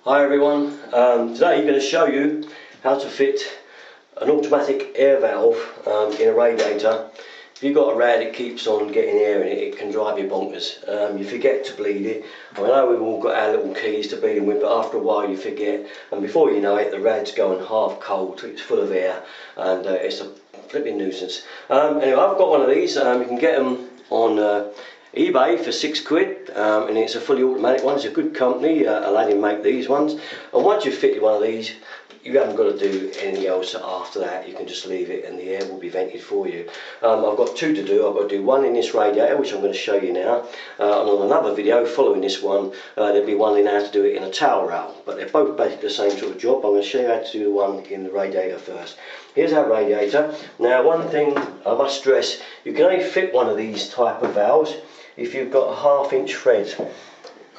Hi everyone, today I'm going to show you how to fit an automatic air valve in a radiator. If you've got a rad that keeps on getting air in it, it can drive you bonkers. You forget to bleed it. I know we've all got our little keys to bleed them with, but after a while you forget, and before you know it the rad's going half cold, it's full of air, and it's a flipping nuisance. Anyway, I've got one of these. You can get them on eBay for £6, and it's a fully automatic one. It's a good company, Aladdin make these ones, and once you've fitted one of these you haven't got to do anything else after that. You can just leave it and the air will be vented for you. I've got two to do. I've got to do one in this radiator, which I'm going to show you now, and on another video following this one there'll be one in how to do it in a towel rail, but they're both basically the same sort of job. I'm going to show you how to do the one in the radiator first. Here's our radiator. Now, one thing I must stress, you can only fit one of these type of valves if you've got a half-inch thread,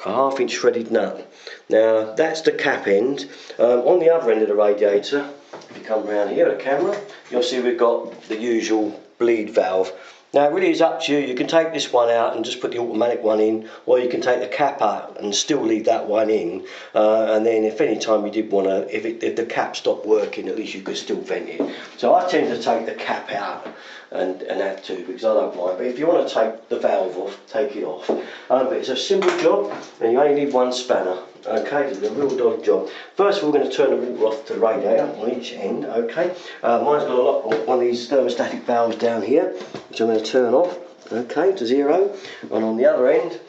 a half-inch threaded nut. Now that's the cap end. On the other end of the radiator, if you come around here at the camera, you'll see we've got the usual bleed valve. Now it really is up to you. You can take this one out and just put the automatic one in, or you can take the cap out and still leave that one in, and then if any time you did want to, if the cap stopped working, at least you could still vent it. So I tend to take the cap out and that too, because I don't mind. But if you want to take the valve off, take it off. But it's a simple job and you only need one spanner. Okay, it's a real dodgy job. First of all, we're going to turn the water off to the radiator on each end. Okay, mine's got a lock, one of these thermostatic valves down here, which I'm going to turn off. Okay, to 0. And on the other end,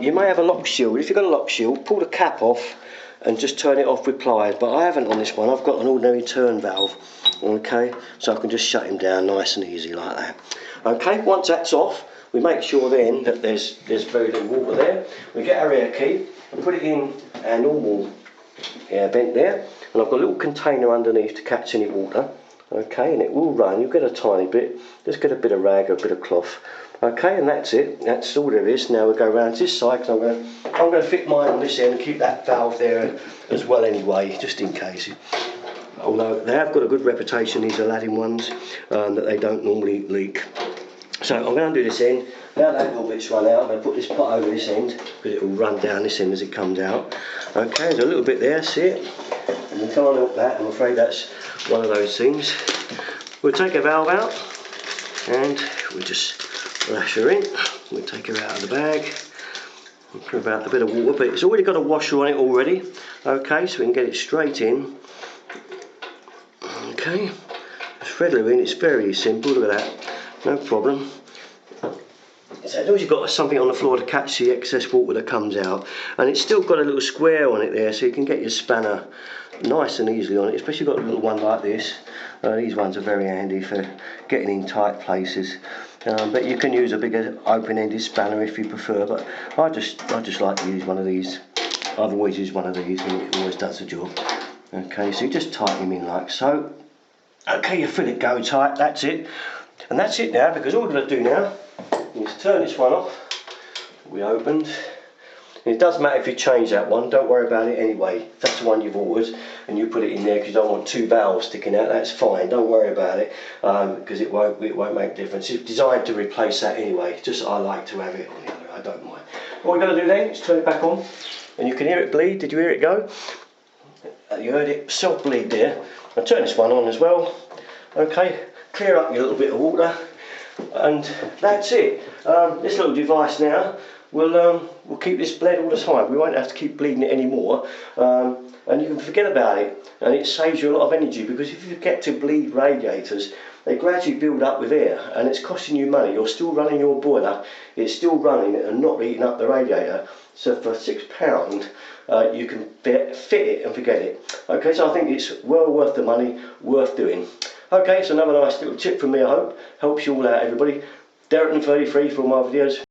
you may have a lock shield. If you've got a lock shield, pull the cap off and just turn it off with pliers. But I haven't on this one. I've got an ordinary turn valve. Okay, so I can just shut him down nice and easy like that. Okay, once that's off, we make sure then that there's very little water there. We get our air key and put it in our normal air vent there, and I've got a little container underneath to catch any water. Okay, and it will run. You'll get a tiny bit. Just get a bit of rag or a bit of cloth. Okay, and that's it. That's all there is. Now we'll go around to this side, because I'm going to fit mine on this end and keep that valve there as well anyway, just in case. Although they have got a good reputation, these Aladdin ones, that they don't normally leak. So I'm going to do this end. Now that little bit's run out, I'm going to put this pot over this end, because it will run down this end as it comes out. Okay, there's a little bit there, see it? And we can't help that, I'm afraid that's one of those things. We'll take a valve out, and we'll just lash her in. We'll take her out of the bag. We'll put about a bit of water, but it's already got a washer on it already. Okay, so we can get it straight in. Okay, thread her in, it's very simple, look at that, no problem. So as long as you've got something on the floor to catch the excess water that comes out, and it's still got a little square on it there, so you can get your spanner nice and easily on it, especially if you've got a little one like this. These ones are very handy for getting in tight places, but you can use a bigger open-ended spanner if you prefer, but I just like to use one of these. I've always used one of these and it always does the job. Okay, so you just tighten them in like so. Okay, you feel it go tight, that's it. And that's it now, because all we're going to do now is turn this one off. We opened. And it doesn't matter if you change that one, don't worry about it anyway. If that's the one you've ordered and you put it in there because you don't want two valves sticking out, that's fine, don't worry about it, because it won't make a difference. It's designed to replace that anyway, just I like to have it on the other, I don't mind. What we're going to do then is turn it back on, and you can hear it bleed. Did you hear it go? You heard it self-bleed there. I'll turn this one on as well. Okay, clear up your little bit of water, and that's it. This little device now will keep this bled all the time. We won't have to keep bleeding it anymore, and you can forget about it, and it saves you a lot of energy, because if you forget to bleed radiators, they gradually build up with air and it's costing you money. You're still running your boiler, it's still running and not eating up the radiator. So for £6 you can fit it and forget it. Okay, so I think it's well worth the money, worth doing. Okay, so another nice little tip from me, I hope helps you all out, everybody. Derek33 for all my videos.